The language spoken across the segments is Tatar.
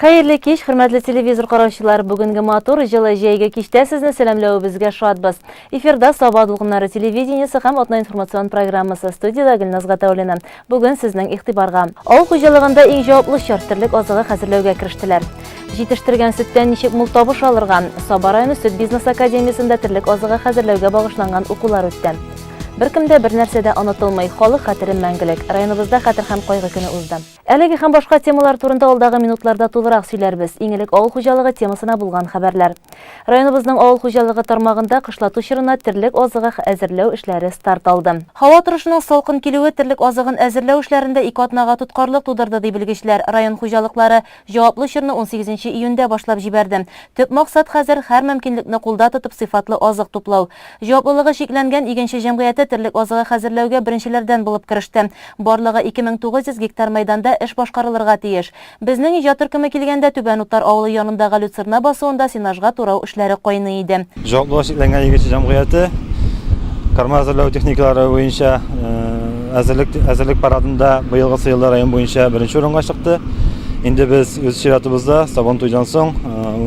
Xayrli kеш, hürmetli televizor qaroqchilar, bugungi motor жылы жайga kechda sizni salomlashimizga shodmiz. Efirda Sabah Bulg'unlari televideniyesi ham Otna informatsion programmasi studiyada Gulnaz G'atavlina. Bugun sizning e'tiborga ov xo'jaligida eng javobli shorttirlik ozig'i hazırlauga kirishdilar. Yetishtirgan sütdan nechik mul tobush olirgan Sabah rayoni Süt biznes akademiyasida tirlik ozig'i hazırlauga bag'ishlangan o'quvlar o'tdi. Bir kimde bir narsada unutulmay, xalq xatirin мәңгелек. Rayonimizda xatir ham qo'yg'i kuni uzdi. Әлеге һәм башка темалар турында алдагы минутларда тулырак сөйләрбез. Иңелек авыл хуҗалыгы темасына булган хәбәрләр. Районыбызның авыл хуҗалыгы тармагында кышлату чорына тирлек азыгы әзерләү эшләре старт алды. Һава торышының салкын килүе тирлек азыгын әзерләү эшләрендә ике атнага тоткарлык тудырды ди белгечләр. Район хуҗалыклары җаваплы чорны 18 июньдә башлап җибәрде. Төп максат хәзер һәр мөмкинлекне кулда тотып сыйфатлы азык туплау. Җаваплылыгы шикләнгән игенче җәмгыяте тирлек азыгы хәзерләүгә беренчеләрдән булып кереште. Барлыгы 2900 гектар мәйданда эш башкарылырга тиеш. Безнең иҗат төркеме килгәндә Түбән Утар авылы янындагы Люцерна басуында сенажга турау эшләре кайный иде. Җаваплылыгы шикләнгән игенче җәмгыяте карма әзерләү техникалары буенча әзерлек парадында быелгы елда район буенча беренче урынга чыкты. Инде без үз чиратыбызда Сабан туйдан соң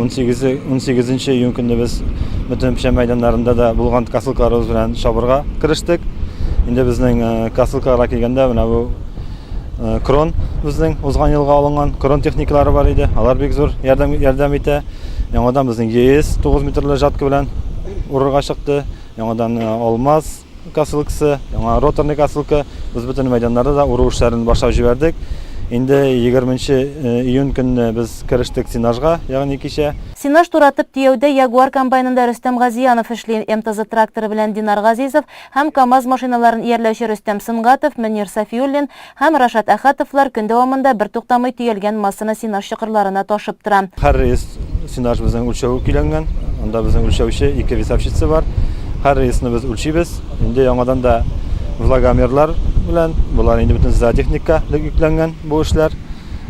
18 июнь көндә без бөтен печән мәйданнарында да булган касылкаларыбыз белән шабырга кирештек. Инде безнең касылкаларга килгәндә менә бу крон безнең узган елга алынган крон техникалары бар иде. Алар бик зур ярдәм итә. Яңадан безнең ЕС 9 метрлы жаткы белән урырга чыкты. Яңадан алмаз касылкасы, яңа роторный касылка без бөтен мәйданнарда да уру эшләрен башлап җибәрдек. Инде 20 июнь көнне без кирештек сенажга, ягъни кичә. Сенаж туратып тиеүдә Ягуар комбайнында Рөстәм Газиянов эшли, МТЗ тракторы белән Динар Газизов һәм КАМАЗ машиналарын иярләүче Рөстәм Сынгатов, Мөнир Сафиуллин һәм Рашат Әхәтовлар көн дәвамында бер туктамый төялгән массаны сенаж чокырларына ташып тора. Һәр рейс сенаж безнең үлчәү килгән. Анда безнең үлчәүче 2 весовщица бар. Һәр рейсны без үлчибез. Инде яңадан да влагомерлар белән, булар инде бөтен зоотехника йөкләнгән бу эшләр.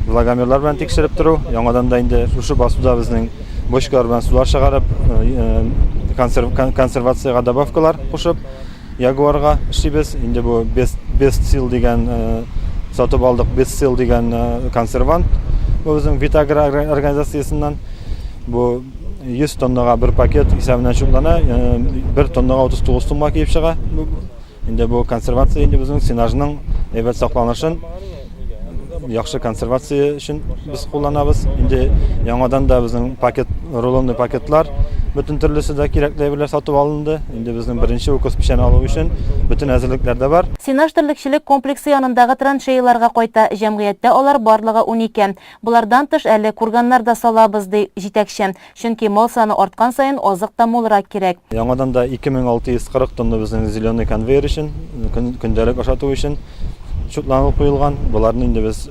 Влагомерлар белән тикшереп тору, яңадан да инде шушы басуда безнең бочкалар белән сулар чыгарып, консервациягә добавкалар кушып, Ягуарга эшлибез. Инде бу Best Seal дигән сатып алдык, Best Seal дигән консервант. Бу безнең Витагра организациясеннән бу 100 тоннага бер пакет исәбенә чуклана, 1 тоннага 39 сумга килеп чыга. Инде бу консервация инде безнең сенажның әйбәт сакланышын, яхшы консервация өчен без кулланабыз. Инде яңадан да безнең рулонный пакетлар бөтен төрлесе дә кирәкле әйберләр сатып алынды. Инде безнең беренче укус печән алу өчен бөтен әзерлекләр дә бар. Сенаж терлекчелек комплексы янындагы траншеяларга кайта. Җәмгыятьтә алар барлыгы 12. Булардан тыш әле курганнар да салабыз ди җитәкче. Чөнки мал саны арткан саен азык та мулрак кирәк. Яңадан да 2640 тонна безнең зеленый конвейер өчен, көндәлек ашату өчен чукланып куелган. Буларны инде без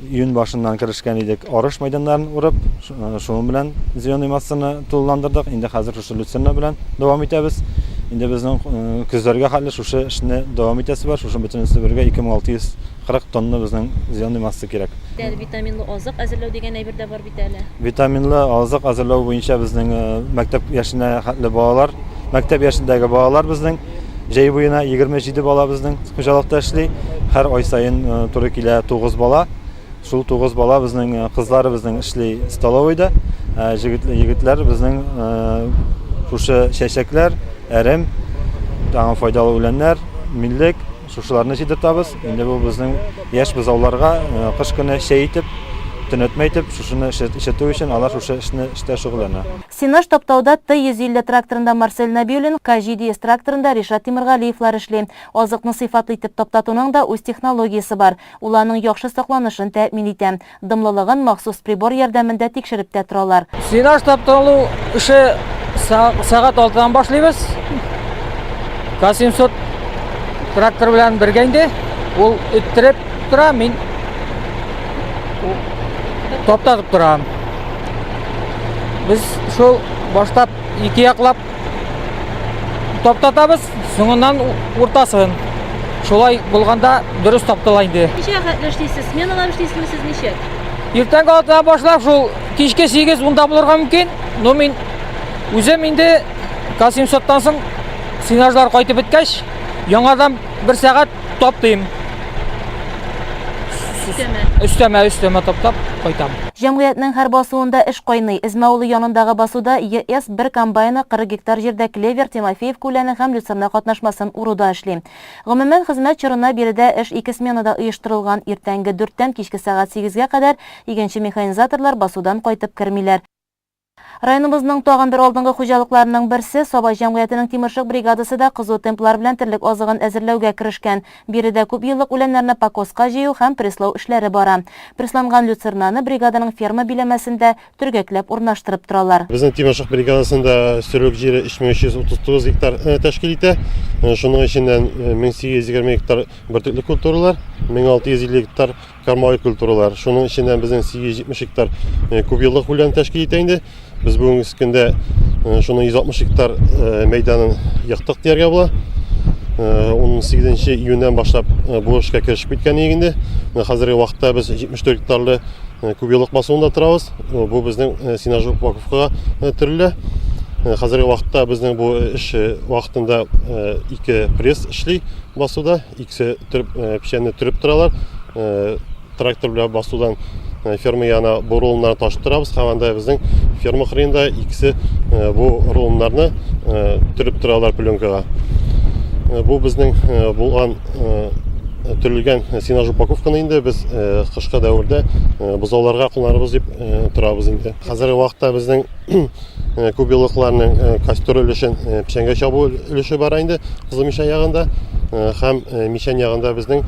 июнь башыннан кирешкән идек. Арыш мәйданнарын урып, шуның белән зеленый массаны тулыландырдык. Инде хәзер шушы Люцерна белән дәвам итәбез. Инде безнең көзләргә хәтле шушы эшне дәвам итәсе бар. Шушы бөтенесе бергә 2640 тонна безнең зеленый масса кирәк. Витаминлы азык әзерләү дигән әйбер дә бар бит әле. Витаминлы азык әзерләү буенча безнең мәктәп яшенә хәтле балалар, мәктәп яшендәге балалар безнең җәй буена 27 бала безнең хуҗалыкта эшли. Һәр ай саен туры килә 9 бала. Шул 9 бала безнең кызлары безнең эшли столовойда. Егетләр безнең шушы чәчәкләр, әрем, тагын файдалы үләннәр, миллек, шушыларны җитеп Инде бу безнең яшь бозауларга кыш көне чәй итеп, төнәтмә итеп, шушыны эшләтү өчен алар шушы эшне шөгыльләнә. Сенаж таптауда Т-150 тракторында Марсель Набиуллин, КЖДС тракторында Ришат Тимергалиевлар эшли. Азыкны сыйфатлы итеп таптатуның да үз технологиясе бар. Уларның яхшы сакланышын тәэмин итә. Дымлылыгын махсус прибор ярдәмендә тикшереп тә торалар. Сенаж тапталу эше сәгать 6-дан башлыйбыз. К700 трактор белән бергәндә ул үттереп тора, мин топтатып торам. Без шул баштап 2 яклап топтатабыз, соңыннан уртасын. Шулай булганда дөрес таптала инде. Ничә хәтле эшлисез? Сменалар эшлисезме сез ничек? Иртәнге 6-да башлап шул кичке 8-10-да булырга мөмкин. Но мин үзем инде К700-тан соң сенажлар кайтып беткәч, яңадан 1 сәгать топтыйм. дисез. Өстәмә таптап кайтам. Җәмгыятьнең һәр басуында эш кайный. Измәулы янындагы басуда ЕС-1 комбайны 40 гектар җирдә клевер, Тимофеев күләне һәм люцерна катнашмасын уруда эшли. Гомумән хезмәт чорына биредә эш 2 сменада оештырылган. Иртәнге 4-тән кичке сәгать 8-гә кадәр игенче механизаторлар басудан кайтып кермиләр. Районыбызның тагын бер алдынгы хуҗалыкларының берсе Сабай җәмгыятенең тимершык бригадасы да кызу темплар белән терлек азыгын әзерләүгә керешкән. Биредә күп еллык үләннәрне покоска җыю һәм преслау эшләре бара. Пресланган люцернаны бригаданың ферма биләмәсендә төргәкләп урнаштырып торалар. Безнең тимершык бригадасында сөрелек җире 3339 гектар тәшкил итә. Шуның эченнән 1820 гектар бөртекле культуралар, 1650 гектар кармавы культуралар. Шуның эченнән безнең 870 гектар күп еллык үлән тәшкил итә инде. Biz бүгенге көндә шуның 160 гектар мәйданын яктык дияргә була. 18 июньдән башлап бу эшкә керешеп киткән инде. Хәзерге вакытта без 74 гектарлы күп еллык басуында торабыз. Бу безнең Синаж упаковкага төрелә. Хәзерге вакытта безнең бу эш вакытында 2 пресс эшли басуда, икесе печәнне төреп торалар. Трактор белән басудан ферма яна бу рулоннарны ташып торабыз. Һәм анда безнең ферма хренда икесе бу рулоннарны төреп торалар пленкага. Бу безнең булган төрелгән Синаж упаковканы инде без кышкы дәврдә бозауларга кулланабыз дип торабыз инде. Хәзерге вакытта безнең күп еллыкларның кастер өлешен печәнгә чабу өлеше бар инде. Кызыл мишән ягында һәм мишән ягында безнең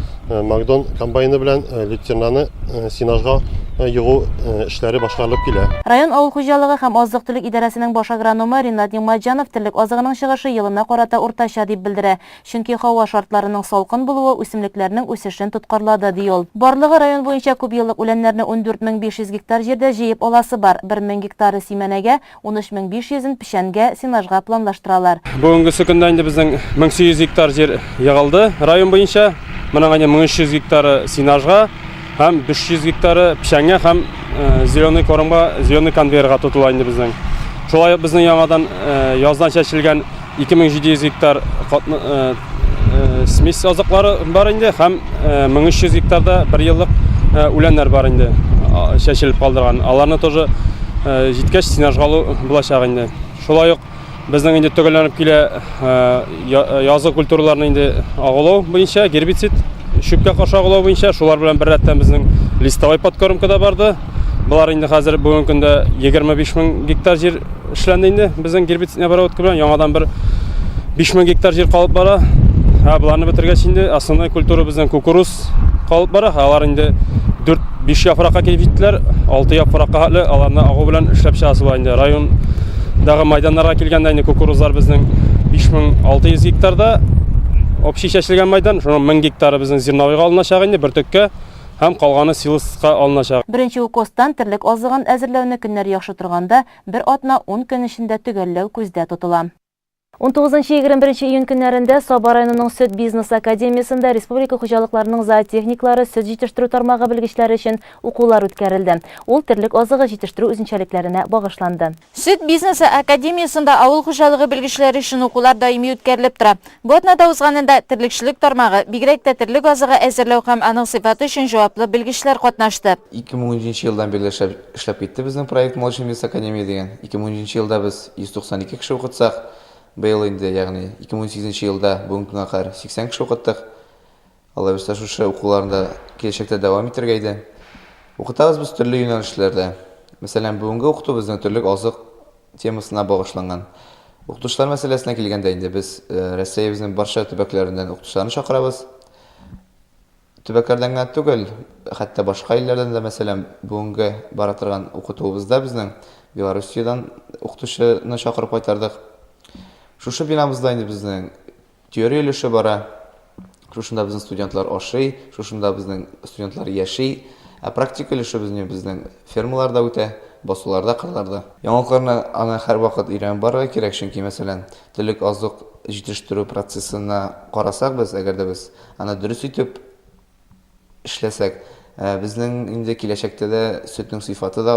Магдон комбайны белән люцернаны Синажга йыгу эшләре башкарылып килә. Район авыл хуҗалыгы һәм азык-төлек идарәсенең баш агрономы Ринат Нигъмәтҗанов терлек азыгының чыгышы елына карата уртача дип белдерә. Чөнки һава шартларының салкын булуы үсемлекләрнең үсешен тоткарлады ди ул. Барлыгы район буенча күп еллык үләннәрне 14500 гектар җирдә җыеп аласы бар. 1000 гектары Симәнәгә, 13500-ын печәнгә, Синажга планлаштыралар. Бүгенге көндә инде безнең 1800 гектар җир йыгылды район буенча. Моның 1300 гектары Синажга һәм 500 гектары печәнгә һәм зеленый коромга, зеленый конвейерга тотыла инде безнең. Шулай безнең яңадан яздан чәчелгән 2700 гектар смесь азыклары бар инде һәм 1300 гектарда 1 еллык үләннәр бар инде чәчелеп калдырган. Аларны тоже җиткәч Синажга булачак инде. Шулай ук безнең инде төгәлләнеп килә язгы культураларны инде агылау буенча гербицид шүпкә каршы агылау буенча шулар белән бер рәттән безнең листовой подкормкада да барды. Булар инде хәзер бүгенге көндә 25000 гектар җир эшләнде инде безнең гербицид оборотка белән яңадан бер 5000 гектар җир калып бара. Буларны бетергәч инде основной культура безнең кукуруз калып бара. Алар инде 4-5 яфракка килеп җиттеләр. 6 яфракка хәтле аларны агу белән эшләп чыгасы бар инде. Райондагы майданнарга килгәндә инде кукурузлар безнең 5600 гектарда общий чәчелгән майдан, шуның 1000 гектары безнең зерновойга алыначак инде бер төккә һәм калганы силоска алыначак. Беренче укостан терлек азыгын әзерләүне көннәр яхшы торганда, бер атна 10 көн эчендә төгәлләү күздә тотыла. 19-21 июнь көннәрендә Саба районының сөт бизнес академиясында республика хуҗалыкларының зоотехниклары сөт җитештерү тармагы белгечләре өчен укулар үткәрелде. Ул терлек азыгы җитештерү үзенчәлекләренә багышланды. Сөт бизнесы академиясында авыл хуҗалыгы белгечләре өчен укулар даими үткәрелеп тора. Бу атнада узганында терлекчелек тармагы, бигрәк тә терлек азыгы әзерләү һәм аның сыйфаты өчен җаваплы белгечләр катнашты. 2010 елдан бeri эшләп китте безнең проект Молодший бизнес академия дигән. 2010 елда без 192 кеше укытсак, быел инде, ягъни 2018 елда бүгенге көнгә кадәр 80 кеше укыттык. Алла бирсә шушы укуларында киләчәктә дәвам итәргә иде. Укытабыз без төрле юнәлешләрдә. Мәсәлән, бүгенге укыту безнең төрлек азык темасына багышланган. Укытучылар мәсьәләсенә килгәндә инде без Россиябезнең барча төбәкләреннән укытучыларны чакырабыз. Төбәкләрдән генә түгел, хәтта башка илләрдән дә, мәсәлән, бүгенге бара торган укытуыбызда безнең Белоруссиядән укытучыны чакырып кайтардык. Шушы бинамызда инде безнең теория өлеше бара. Шушында безнең студентлар ашый, шушында безнең студентлар яши, ә практика өлеше безнең фермаларда үтә, басуларда, кырларда. Яңалыкларны аны һәр вакыт өйрәнеп барырга кирәк, чөнки мәсәлән, терлек азык җитештерү процессына карасак без, әгәр дә без аны дөрес итеп эшләсәк, безнең инде киләчәктә дә сөтнең сыйфаты да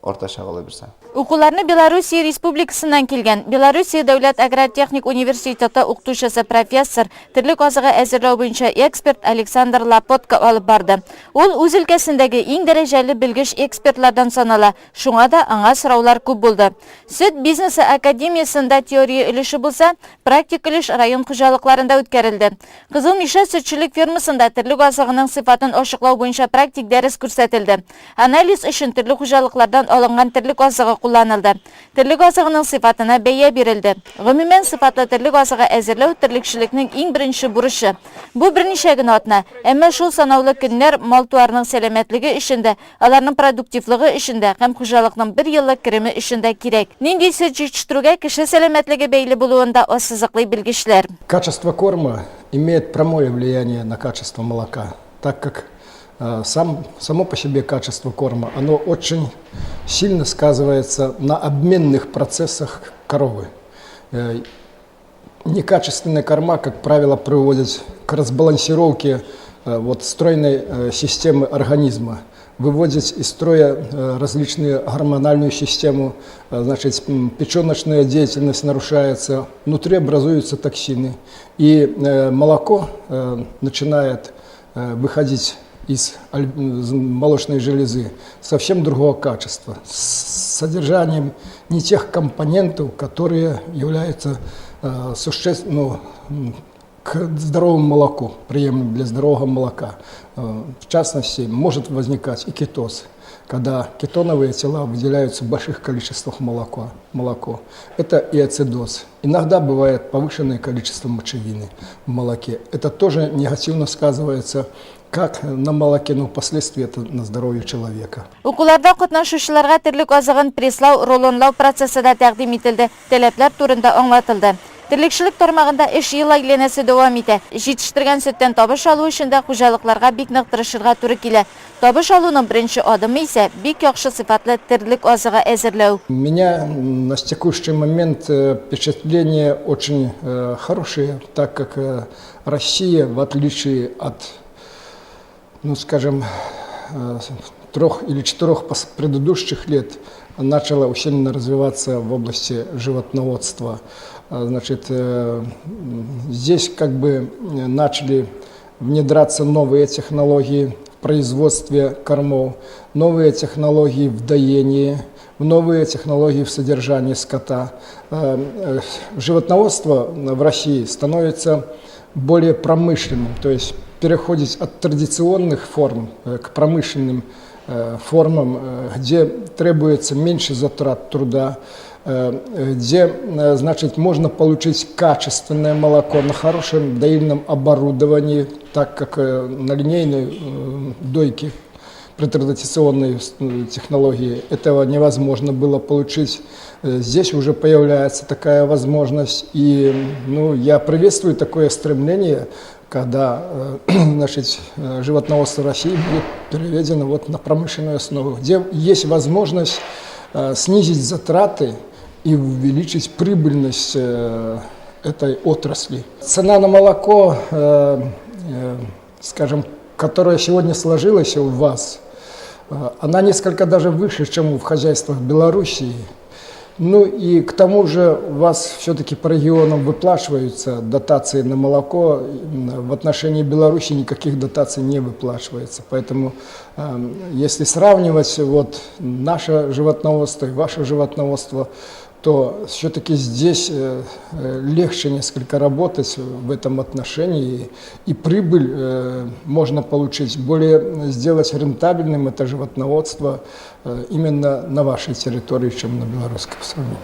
орташа кала берсә. Укуларны Белоруссия Республикасыннан килгән Белоруссия Дәүләт Агротехник университеты укытучысы профессор, терлек азыгы әзерләү буенча эксперт Александр Лапотка алып барды. Ул үз өлкәсендәге иң дәрәҗәле белгеч экспертлардан санала. Шуңа да аңа сораулар күп булды. Сөт бизнесы академиясында теория өлеше булса, практик өлеш район хуҗалыкларында үткәрелде. Кызыл Миша сөтчелек фермасында терлек азыгының сыйфатын ачыклау буенча практик дәрес күрсәтелде. Анализ өчен терлек хуҗалыклардан алынган терлек азыгы кулланылды. Терлек азыгының сыйфатына бәя бирелде. Гомумән сыйфатлы терлек азыгы әзерләү терлекчелекнең иң беренче бурычы. Бу берничә генә атна, әмма шул санаулы көннәр мал-туарның сәламәтлеге өчен дә, аларның продуктивлыгы өчен дә һәм хуҗалыкның бер еллык кереме өчен дә кирәк. Нинди сөт җитештерүгә кеше сәламәтлеге бәйле булуында ассызыклый белгечләр. Качество корма имеет прямое влияние на качество молока, так как само по себе качество корма, оно очень сильно сказывается на обменных процессах коровы. Некачественные корма, как правило, приводят к разбалансировке стройной системы организма, выводят из строя различные гормональную систему, значит, печеночная деятельность нарушается, внутри образуются токсины, и молоко начинает выходить из молочной железы совсем другого качества, с содержанием не тех компонентов, которые являются существенными к здоровому молоку, приемлемым для здорового молока. В частности, может возникать и кетоз, когда кетоновые тела выделяются в больших количествах молоко. Это и ацидоз. Иногда бывает повышенное количество мочевины в молоке. Это тоже негативно сказывается как на молоке, но впоследствии это на здоровье человека. Укуларда катнашучыларга терлек азыгын преслау, ролонлау процессы да тәкъдим ителде, таләпләр турында аңлатылды. Терлекчелек тармагында эш ел айланасы дәвам итә. Җитештерген сөттән табыш алу өчен дә хуҗалыкларга бик нык тырышырга туры килә. Табыш алуның беренче адымы исә бик яхшы сыйфатлы терлек азыгы әзерләү. У меня на текущий момент впечатления очень хорошие, так как Россия, в отличие от, скажем, 3 или 4 предыдущих лет, начала усиленно развиваться в области животноводства. Значит, здесь как бы начали внедряться новые технологии в производстве кормов, новые технологии в доении, новые технологии в содержании скота. Животноводство в России становится более промышленным, то есть переходит от традиционных форм к промышленным формам, где требуется меньше затрат труда, где, значит, можно получить качественное молоко на хорошем доильном оборудовании, так как на линейной дойке при традиционной технологии этого невозможно было получить. Здесь уже появляется такая возможность, и я приветствую такое стремление, когда значит, животноводство России будет переведено на промышленную основу, где есть возможность снизить затраты и увеличить прибыльность этой отрасли. Цена на молоко, скажем, которая сегодня сложилась у вас, она несколько даже выше, чем в хозяйствах Белоруссии. И к тому же у вас все-таки по регионам выплачиваются дотации на молоко. В отношении Беларуси никаких дотаций не выплачивается. Поэтому если сравнивать наше животноводство и ваше животноводство, то все-таки здесь легче несколько работать в этом отношении, и прибыль можно получить, более сделать рентабельным это животноводство именно на вашей территории, чем на белорусском сравнении.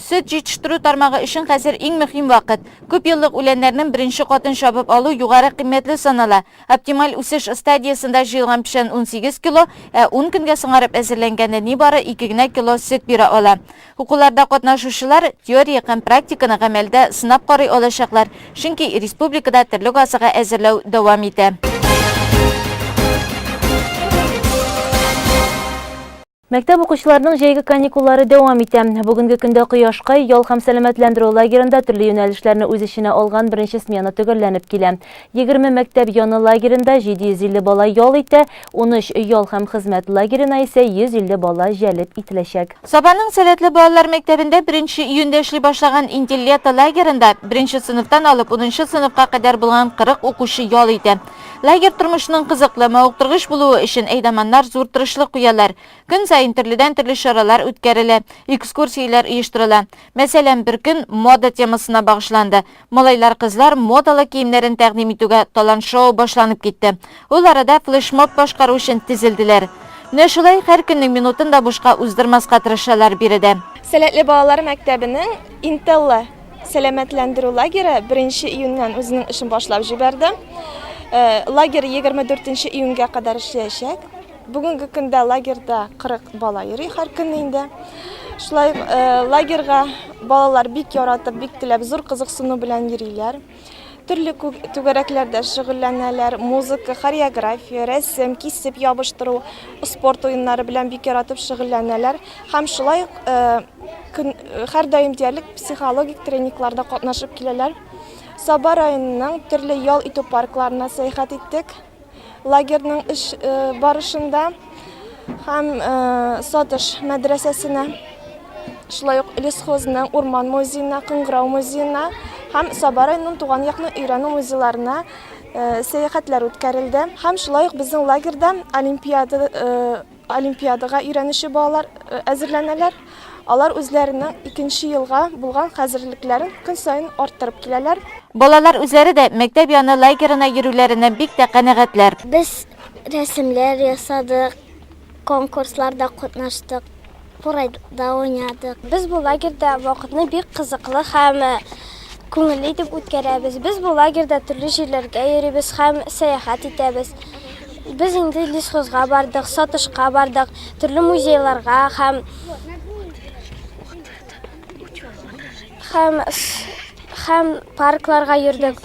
Сөт җитештерү тармагы өчен хәзер иң мөһим вакыт. Күп еллык үләннәрнең беренче катын чабып алу югары кыйммәтле санала. Оптималь үсеш стадиясында җыелган пешән 18 кило, 10 көнгә сыңарып әзерләнгәндә нибары 2 генә кило сөт бирә ала. Укуларда катнашучылар теория һәм практиканы гамәлдә сынап карый алачаклар, чөнки республикада терлек азыгы әзерләү дәвам итә. Мәктәп укучыларының җәйге каникуллары дәвам итә. Бүгенге көндә Кояшка ял һәм сәламәтләндерү лагерында төрле юнәлешләрне үз эченә алган беренче смена төгәлләнеп килә. 20 мәктәп яны лагерында 750 бала ял итә, 13 ял һәм хезмәт лагерына исә 150 бала җәлеп ителәчәк. Сабаның сәләтле балалар мәктәбендә 1 июньдә эшли башлаган Интеллета лагерында 1 сыйныфтан алып 10 сыйныфка кадәр булган 40 укучы ял итә. Лагерь тормышының кызыклы, мавыктыргыч булуы өчен әйдәманнар зур тырышлык куялар. Көн сайын төрле шаралар үткәрелә, экскурсиялар оештырыла. Мәсәлән, бер көн мода темасына багышланды. Малайлар-кызлар модалы киемнәрен тәкъдим итүгә талант-шоу башланып китте. Ул арада флешмоб башкару өчен тезелделәр. Менә шулай һәр көннең минутын да бушка уздырмаска тырышалар биредә. Сәләтле балалар мәктәбенең Интелла сәламәтләндерү лагере 1 июньнән үзенең эшен башлап җибәрде. Лагерь 24 июньгә кадәр эшләячәк. Бүгенге көндә лагерьда 40 бала йөри һәр көн инде. Шулай лагерьга балалар бик яратып, бик теләп, зур кызыксыну белән йөриләр. Төрле түгәрәкләрдә шөгыльләнәләр, музыка, хореография, рәсем, кисеп ябыштыру, спорт уеннары белән бик яратып шөгыльләнәләр. Һәм шулай һәр даим диярлек психологик тренингларда катнашып киләләр. Саба районының төрле ял итү паркларына сәяхәт иттек. Лагерьнең эш барышында һәм Сатыш мәдрәсәсенә, шулай ук лесхозның Урман музеена, Кыңгырау музеена һәм Саба районының туган якны өйрәнү музейларына сәяхәтләр үткәрелде. Һәм шулай ук безнең лагерьда олимпиадага өйрәнүче балалар әзерләнәләр. Алар үзләренең 2нче елга булган хәзерлекләрен көн сайын арттырып киләләр. Балалар үзләре дә мәктәп яны лагерына йөрүләренә бик тә канәгатьләр. Без рәсемләр ясадык, конкурсларда катнаштык, парадта уйнадык. Без бу лагерьда вакытны бик кызыклы һәм күңелле итеп үткәрәбез. Без бу лагерьда төрле җирләргә йөрибез һәм сәяхәт итәбез. Без инде лесхозга бардык, Сатышка бардык, төрле музейларга һәм паркларга йөрдек.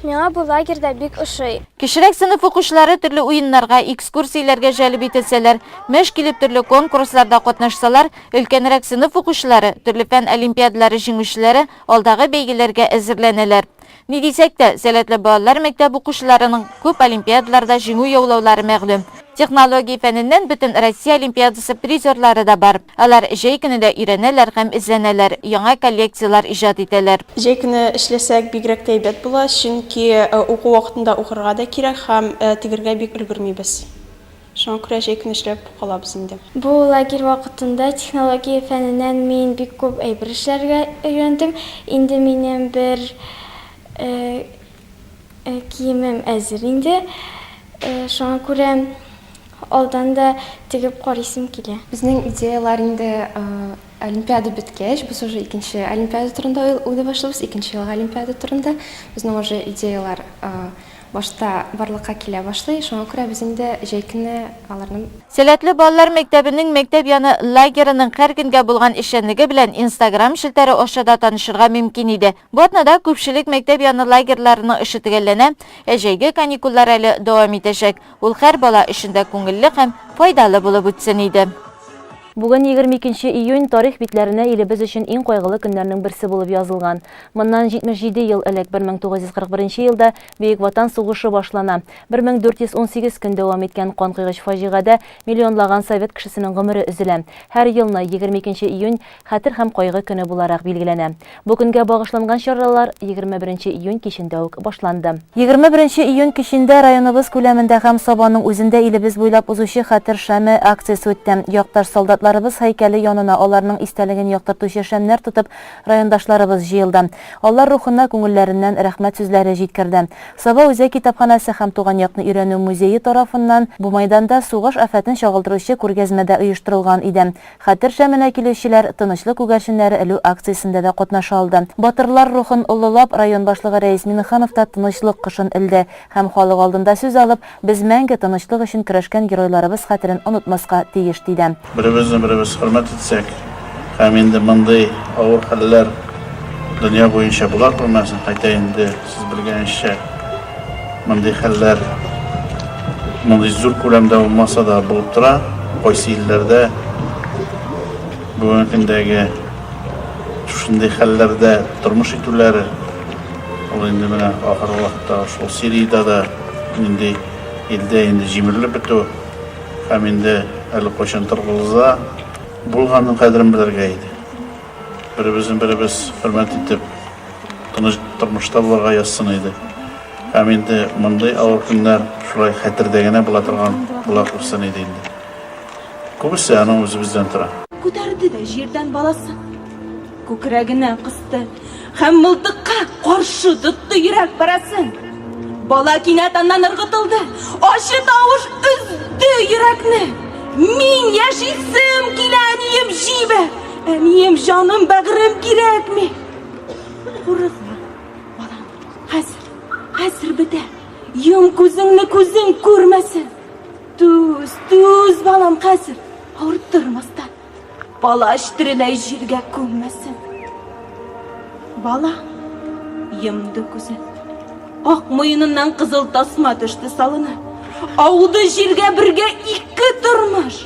Миңа бу лагерьда бик ошый. Кечерәк сыйныф укучылары төрле уеннарга, экскурсияләргә җәлеп ителсәләр, мәш килеп төрле конкурсларда катнашсалар, өлкәнрәк сыйныф укучылары, төрле фән олимпиадалары җиңүчеләре алдагы бәйгеләргә әзерләнәләр. Ни дисәк тә, сәләтле балалар мәктәп укучыларының күп олимпиадаларда җиңү яулаулары мәгълүм. Технология фәненнән бөтен Россия олимпиадасы призерлары да бар. Алар җәй көнендә өйрәнәләр һәм эзләнәләр, яңа коллекциялар иҗат итәләр. Җәй көне эшләсәк бигрәк тә әйбәт була, чөнки уку вакытында укырга да кирәк һәм тигергә бик өлгермибез. Шуңа күрә җәй көне эшләп калабыз инде. Бу лагерь вакытында технология фәненнән мин бик күп әйбер эшләргә өйрәндем. Инде минем бер киемем әзер инде. Шуңа күрә алдан да тегеп карыйсым килә. Безнең идеялар инде олимпиада беткәч, без уже икенче олимпиада турында уйлый башлыйбыз, икенче елга олимпиада турында. Безнең уже идеялар башта барлыкка килә башлый. Шуңа күрә без инде җәй көне аларны. Сәләтле балалар мәктәбенең мәктәп яны лагерының һәр көнгә булган эшчәнлеге белән Instagram шелтәре аша да танышырга мөмкин иде. Бу атнада күпчелек мәктәп яны лагерьларының эше төгәлләнә, җәйге каникуллар әле дәвам итәчәк. Ул һәр бала өчен күңелле һәм файдалы булып үтсен иде. Бүген 22 июнь тарих битләренә илебез өчен иң кайгылы көннәрнең берсе булып язылган. Моннан 77 ел элек 1941 елда Бөек Ватан сугышы башлана. 1418 көн дәвам иткән канкыйгыч фаҗигадә миллионлаган совет кешесенең гомере өзелә. Һәр елны 22 июнь хәтер һәм кайгы көне буларак билгеләнә. Бу көнгә багышланган чаралар 21 июнь кичендә үк башланды. 21 июнь кичендә районыбыз күләмендә һәм Сабаның үзендә илебез буйлап узучы хәтер шәме акциясе үтте. Якташ солдатларыбыз һәйкәле янына аларның истәлеген яктыртучы шәмнәр тотып, райондашларыбыз җыелды. Алар рухына күңелләреннән рәхмәт сүзләре җиткерде. Саба үзәк китапханасы һәм туган якны өйрәнү музее тарафыннан бу майданда сугыш афәтен чагылдыручы күргәзмәдә оештырылган иде. Хәтер шәменә килүчеләр тынычлык күгәрченнәре элү акциясендә дә катнаша алды. Батырлар рухын улылап, район башлыгы Рәис Миннеханов та тынычлык кышын элде һәм халык алдында сүз алып, без мәңге тынычлык өчен көрәшкән геройларыбыз хәтерен онытмаска тиеш диде. Беребезне-беребез хөрмәт итсәк, һәм инде мондый авыр хәлләр дөнья буенча булар булмасын, кайта инде сез белгәнчә мондый хәлләр мондый зур күләмдә булмаса да булып тора. кайсы илләрдә бүгенге көндәге шундый хәлләрдә тормыш итүләре ул инде менә ахыр вакытта шул Сириядә да инде илдә инде җимерелеп бетү һәм инде әле кайчан торгылыза булганның кадерен белергә иде. Беребез хөрмәт итеп тыныч тормышта булырга язсын иде. Һәм инде мондый авыр көннәр шулай хәтердә генә була торган була күрсен иде инде. Күбесе аның үзебездән тора. Күтәрде дә җирдән баласын. Күкрәгенә кысты һәм мылтыкка каршы тотты йөрәк парасын. Бала кинәт аннан ыргытылды. Ачы тавыш өзде йөрәкне. Мин яшисем килә, әнием җибә. Әнием җаным бәгърем кирәкми. Курыкма, балам. Хәзер бетә. Йом күзеңне күзең күрмәсен. Түз балам хәзер. Авырып тормастан. Бала эштереләй җиргә күммәсен. Бала йымды күзен. Ак муеныннан кызыл тасма төште салына. Ауды җиргә бергә ике тормыш.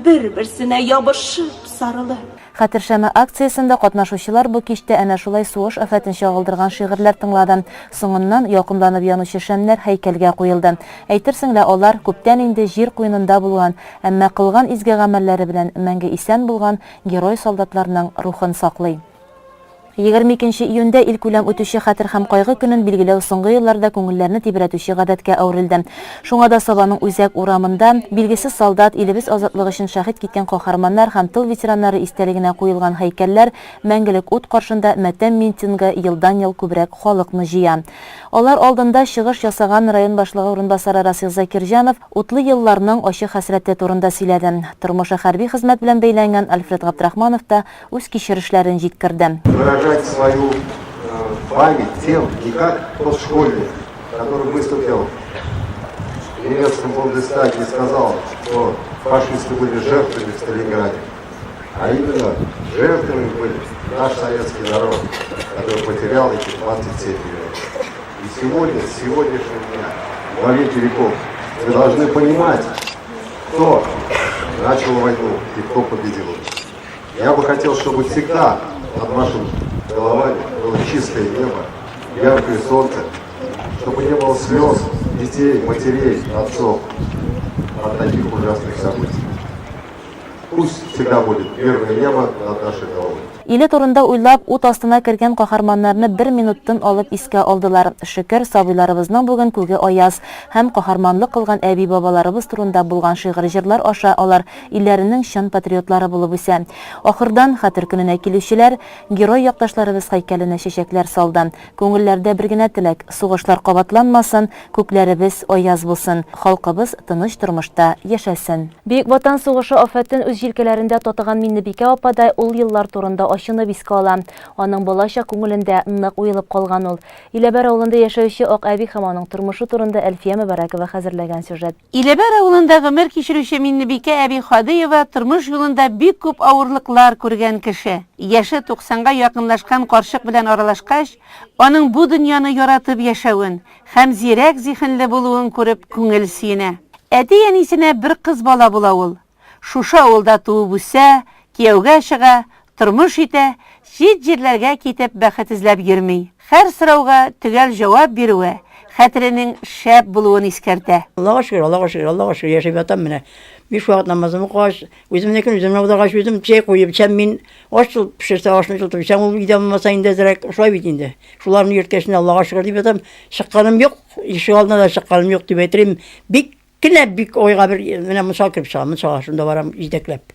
Бер-берсенә ябышып сарылы. Хәтершәмә акциясендә катнашучылар бу кичтә әнә шулай сугыш афәтен чагылдырган шигырьләр тыңлады. Соңыннан якынланып янучы шәмнәр һәйкәлгә куелды. Әйтерсең лә алар күптән инде җир куенында булган, әмма кылган изге гамәлләре белән мәңге исән булган герой солдатларның рухын саклый. 22 июньдә илкүләм үтүче хәтер һәм кайгы көнен билгеләү соңгы елларда күңелләрне тибрәтүче гадәткә әверелде. Шуңа да Сабаның үзәк урамында билгесез солдат, илебез азатлыгы өчен шәһид киткән каһарманнар һәм тыл ветераннары истәлегенә куелган һәйкәлләр мәңгелек ут каршында матәм митингы елдан-ел күбрәк халыкны җыя. Алар алдында чыгыш ясаган район башлыгы урынбасары Расих Закирҗанов утлы елларның ачы хәсрәте турында сөйләде. Тормышы хәрби хезмәт белән бәйләнгән Альфред Габдрахманов та үз кичерешләрен җиткерде. Свою память тем, не как тот школьник, который выступил в немецком Бундестаге и сказал, что фашисты были жертвами в Сталинграде, а именно жертвами были наш советский народ, который потерял эти 27 лет. И сегодня, с сегодняшнего дня, во веки веков, мы должны понимать, кто начал войну и кто победил. Я бы хотел, чтобы всегда над вашим головами было чистое небо, яркое солнце, чтобы не было слез детей, матерей, отцов от таких ужасных событий. Пусть всегда будет мирное небо над нашей головой. Иле турында уйлап, ут астына кергән каһарманнарны 1 минуттан алып искә алдылар. Шөкер, сабыйларыбызның бүген күге аяз һәм каһарманлык кылган әби-бабаларыбыз турында булган шигырь-җырлар аша алар илләренең чын патриотлары булып үсә. Ахырдан хәтер көненә килүчеләр герой якташларыбыз һәйкәленә чәчәкләр салды. Күңелләрдә бер генә теләк: сугышлар кабатланмасын, күкләребез аяз булсын, халкыбыз тыныч тормышта яшәсен. Бөек Ватан сугышы афәтен үз җилкәләрендә тотыган Миннебикә ападай ул еллар турында ачыны биске ала. Аның балачак күңелендә нык уелып калган ул. Иләбәр авылында яшәүче Ак әби һәм аның тормышы турында Әлфия Мөбәрәкова хәзерләгән сюжет. Иләбәр авылында гомер кичерүче Миннебикә әби Хадыева тормыш юлында бик күп авырлыклар күргән кеше. Яше 90-га якынлашкан карчык белән аралашкач, аның бу дөньяны яратып яшәвен һәм зирәк зиһенле булуын күреп күңел сөенә. Әти-әнисенә бер кыз бала була ул. Шушы авылда туып үсә, кияүгә чыга, тормыш итә, җит җирләргә китеп бәхет эзләп йөрми. Һәр сорауга төгәл җавап бирүе хәтеренең шәп булуын искәртә. Аллаһка шөкер, яшәп ятам менә. 5 вакыт намазымны кылгач, үземнекен үземне ударгач, үзем чәй куеп, мин аш пешерсә ашны жылтып, ул өйдә булмаса инде зирәк шулай бит инде. Шуларны йөрткәчне Аллаһка шөкер дип ятам. Чыкканым юк, ишек алдына да чыкканым юк дип әйтәм. Бик ойга бер менә мисал кип чыгам, шунда барам җитәкләп.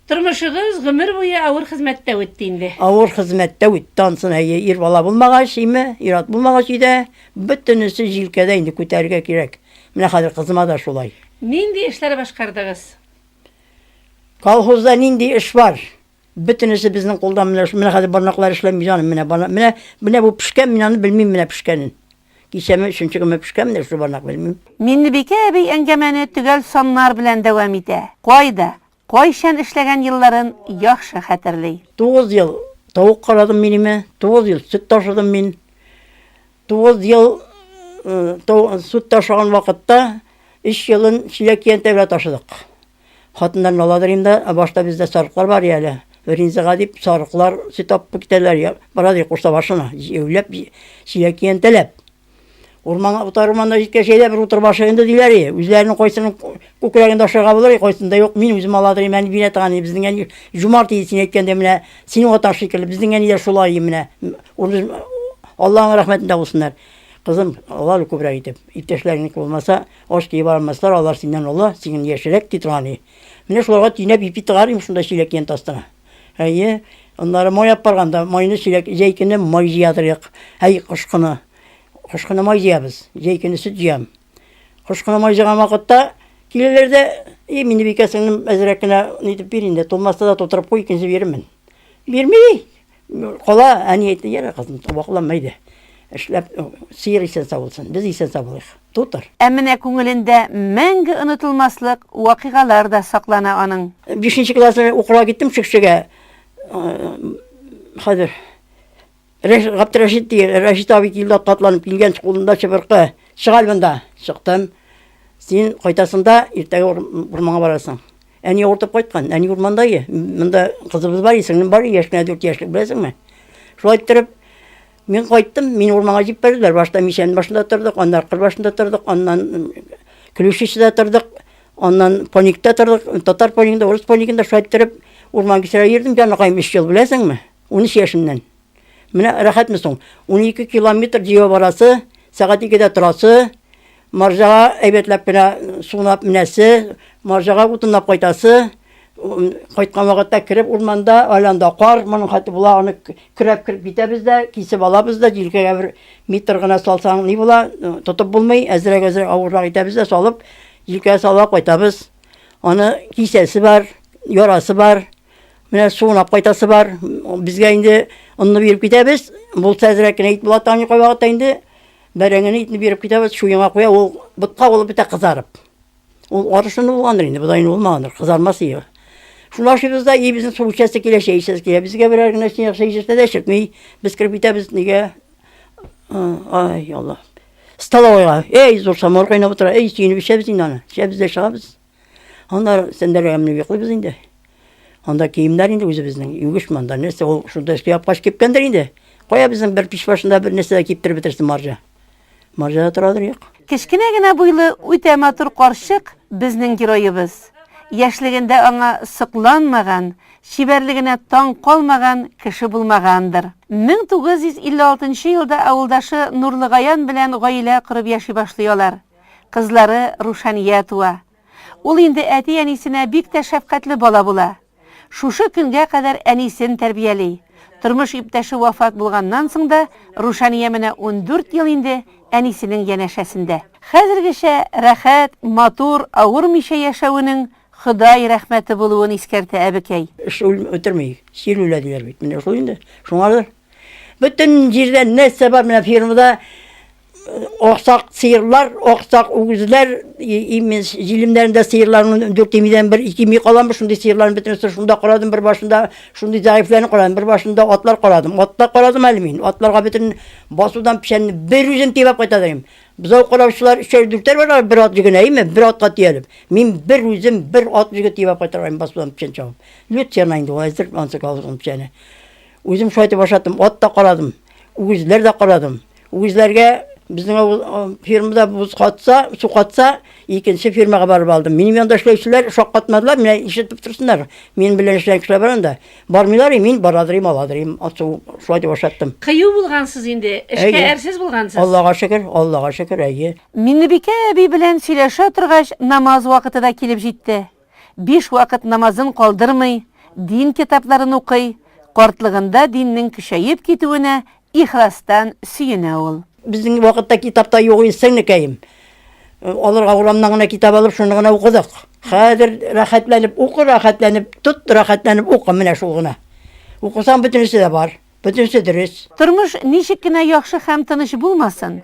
Тормышыгыз гомер буе авыр хезмәттә үтте инде. Авыр хезмәттә үтте, ансын ир бала булмагач, ир-ат булмагач иде, бөтенесе җилкәдә инде күтәрергә кирәк. Менә хәзер кызыма да шулай. Нинди эшләр башкардыгыз? Колхозда нинди эш бар? Бөтенесе безнең кулдан менә хәзер барнаклар эшләми җаным, менә бу пешкән, мин аны белмим, менә пешкәнен. Кичәме, шунча гына пешкән, менә шу барнак белмим. Миннебикә әби әңгәмәне төгәл саннар белән дәвам итә. Кайчан эшләгән елларын яхшы хәтерли. 9 ел тавык карадым минеме, 9 ел сөт ташыдым мин. 9 ел сөт ташыган вакытта 3 елын Чиләк кентендә ташыдык. Хатыннарын аладырым да, башта бездә сарыклар бар әле. Ринзага дип сарыклар ситап китәләр я. Барады курса башына, җәүләп, силәкиен теләп. Урманга утарманда җиткән җәйдә бер утыр башы инде диләр. Үзләренең кайсының күкрәгендә ашырга булыр, кайсында юк. Мин үзем аладырым, әни бирә торган, безнең әни Жумарт исен әйткәндә менә синең атаң шикелле, безнең әни дә шулай менә. Аллаһның рәхмәтендә булсыннар. Кызым, Аллаһ күбрәк итеп, иптәшләреңнең булмаса, аш киеп бармаслар, алар синнән Алла, синең яшәрәк титрани. Менә шуларга тинәп ипи тыгарым шунда чиләккән тастына. Әйе, оннары май апарганда, майны чиләк, җәйкене май җыядырык. Әй, кышкыны. Кышкыны май җыябыз, җәйкене сөт җыям. Кышкыны май җыган вакытта киләләрдә, мине бикәсеңнең әзрәк кенә нитеп бир инде, тулмаста да тутырып куй, икенче бирермен. Бирми. Кала, әни әйтте, яра кызым, вакытламайды. Эшләп сыер исән сабылсын, без исән сабылыйк. Тутыр. Әмінә күңелендә мәңгі онытылмаслык вакыйгалар да саклана аның. 5нче классны укырга киттем Шикшегә. Хәзер Габдрашид Рашид абый килде, катланып килгән кулында чыбыркы. Чыгалбында чыктым. Син кайтасында иртәгә урманга барасың. Әни ортып кайткан, әни урманда ие. Монда кызыбыз бар, исеңнең бар, яшкенә 4 яшьлек беләсеңме? Шулай итеп мен кайттым, мин урманга җип берделәр. Башта мишән башында тордык, аннан кыр башында тордык, аннан Клюшичдә тордык, аннан Пониктә тордык, татар Пониктә, урыс Пониктә шулай итеп урман кисәргә йөрдем, җаныкаем 3 ел беләсеңме? 13 яшемнән. Менә рәхәтме соң? 12 километр җыйып барасы, сәгать 2дә торасы, марҗага әйбәтләп кенә сунап менәсе, марҗага утынлап кайтасы, кайткан вакытта кирип урманда, айланда кар, моның хәтта була, аны кирәп кирип китәбез дә, кисеп алабыз да, җилкәгә бер метр гына салсаң ни була, тотып булмый, әзрәк авыррак итәбез дә, салып, җилкәгә салып кайтабыз. Аны кисәсе бар, ярасы бар, менә сунап кайтасы бар. Безгә инде онны биреп китәбез, булса әзрәк кенә ит була, таңы кай вакытта инде бәрәңгене итне биреп китәбез, шуңа куя, ул бутка булып бетә кызарып. Ул арышын булгандыр инде, будай булмагандыр, кызармас ие. Шулашыбызда ибезне су участок киләшәйсез килә. Безгә берәр генә син яхшы дә чыкмый. Без кирип китәбез нигә? Ай, Алла. Столовойга. Эй, зур самор кайнап утыра. Эй, сине бишәбез инде аны. Шәбез дә чыгабыз. Аннар сендәргә менә йоклыйбыз инде. Анда киемнәр инде үзебезнең югыш манда нәрсә ул шунда эшләп каш кипкәндер инде. Кая безнең бер пич башында бер нәрсә киптиреп бетерсен марҗа. Марҗа торадыр юк. Кечкенә генә буйлы үтә матур карчык безнең героебыз. Яшьлегендә аңа сыкланмаган, шибәрлегенә таң калмаган кеше булмагандыр. 1956 елда авылдашы Нурлыгаян белән гаилә кырып яши башлыйлар. Кызлары Рушания туа. Ул инде әти-әнисенә бик тә шәфкатьле бала була. Шушы көнгә кадәр әнисен тәрбияли. Тормыш иптәше вафат булганнан соң да Рушания менә 14 ел инде әнисенең янәшәсендә. Хәзергечә рәхәт, матур, авырмыйча яшәүенең Ходай рәхмәте булуын искәртә әбекәй. Шул үтерми, сирүлә диләр бит. Менә шул инде. Шуңадыр. Бөтен җирдә нәрсә бар менә фермада Оксак сыерлар, оксак үгезләр, имез җилемнәрендә сыерларның 4 мидән 1-2 ми каламы, шундый сыерларны бөтенесе шунда карадым, бер башында шундый заифларны карадым, бер башында атлар карадым. Атлар карадым әле мин. Атларга бөтен басудан пишәнне бер үзем тибеп кайтадым. Бизау караучылар 3-4 бар, бер ат җигенәйме, бер атка тиелеп. Мин бер үзем бер ат җигеп тибеп кайтарам басудан пишән чабып. Лютсерна инде хәзер ансык алган пишәне. Үзем шайтып башаттым, ат та карадым, үгезләр дә карадым. Үгезләргә Безнең фирмада буз катса, су катса, икенче фирмага барып алдым. Минем янда эшләүчеләр шак катмадылар, менә ишетеп торсыннар. Мин белән эшләгән кешеләр бар анда. Бармыйлар, мин барадырым, аладырым, атсу шулай дип ашаттым. Кыю булгансыз инде, эшкә әрсез булгансыз. Аллага шөкер, әйе. Миннебикә әби белән сөйләшә торгач, намаз вакыты да килеп җитте. 5 вакыт намазын калдырмый, дин китапларын укый, картлыгында диннең көчәеп китүенә ихластан сөенә ул. Безнең вакытта китапта юк инсәннекәем. Аларга урамнан гына китап алып, шуны гына укыдык. Хәзер рәхәтләнеп уку, рәхәтләнеп уку менә шул гына. Укысаң бөтенесе дә бар, бөтенесе дөрес. Тормыш ничек кенә яхшы һәм тыныч булмасын,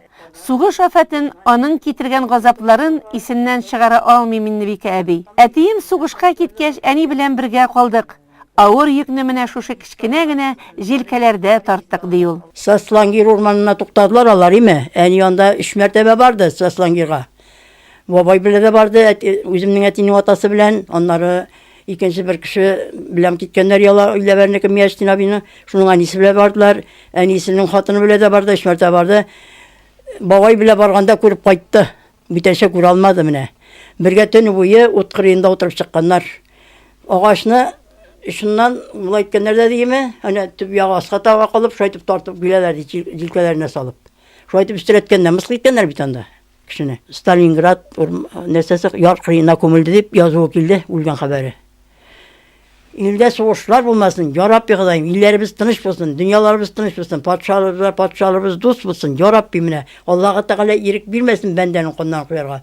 сугыш афатын, аның китергән газапларын исеннән чыгара алмый Миннебикә әби. Әтием сугышка киткәч, әни белән бергә калдык. Авыр йөкне менә шушы кичкенә генә җилкәләрдә тарттык ди ул. Саслангир урманына туктадылар алар име? Әни янда 3 мәртәбә барды Саслангирга. Бабай белән дә барды, үземнең әтинең атасы белән, аннары икенче бер кеше белән киткәннәр яла өйләбәрнеке Мияштин абыйны, шуның әнисе белән бардылар, әнисенең хатыны белән дә барды, 3 мәртәбә барды. Бабай белән барганда күреп кайтты, бүтәнчә күрә алмады менә. Бергә төн буе ут кырыенда утырып чыкканнар. Агачны шуннан булай әйткәннәр дә диеме, әнә төп ягы аска тага калып, шайтып тартып киләләр җилкәләренә салып. Шайтып үстерәткәннәр, мыскыл иткәннәр бит анда кешене. Сталинград нәрсәсе яр кырыена күмелде дип язуы килде, үлгән хәбәре. Илдә сугышлар булмасын, ярабби Ходаем, илләребез тыныч булсын, дөньяларыбыз тыныч булсын, патшаларыбыз дус булсын, ярабби менә. Аллаһы Тәгалә ирек бирмәсен бәндәнең кулыннан куярга.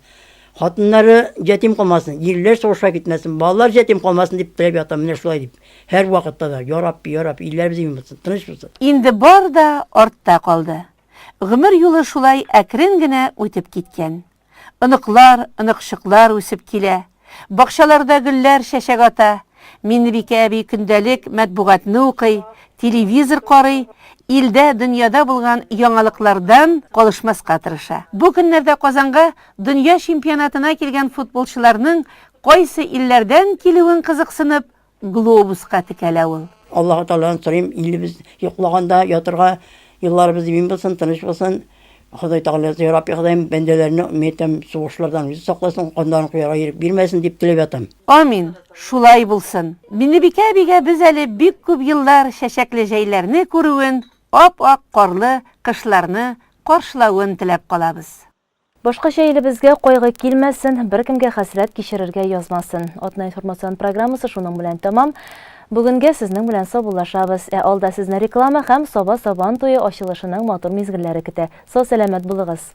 Хатыннары җәтим калмасын, ирләр сугышка китмәсен, балалар җәтим калмасын дип теләп ятам менә шулай дип. Һәр вакытта да ярабби, илләребез имин булсын, тыныч булсын. Инде бар да артта калды. Гомер юлы шулай әкрен генә үтеп киткән.Ыныклар, ыныкшыклар үсеп килә. Бакчаларда гөлләр чәчәк ата. Миннебикә әби көндәлек матбугатны укый, телевизор карый, илдә, дөньяда булган яңалыклардан калышмаска тырыша. Бу көннәрдә Казанга дөнья чемпионатына килгән футболчыларның кайсы илләрдән килүен кызыксынып, глобуска текәлә ул. Аллаһы Тәгаләдән сорыйм, илебез йоклаганда ятырга елларыбыз имин булсын, тыныч булсын. Ходай Тәгалә ярабби Ходаем бәндәләрне мәйтәм сугышлардан үзе сакласын, кандан куярга ирек бирмәсен дип теләп ятам. Амин. Шулай булсын. Миннебикә әбигә без әле бик күп еллар чәчәкле җәйләрне күрүен, ап-ак карлы кышларны каршылавын теләп калабыз. Башкача илебезгә кайгы килмәсен, беркемгә хәсрәт кичерергә язмасын. Атна информацион программасы шуның белән тамам. Бүгенгә сезнең белән саубуллашабыз. Алда сезне реклама һәм Саба Сабан туе ачылышының матур мизгелләре көтә. Сау сәламәт булыгыз.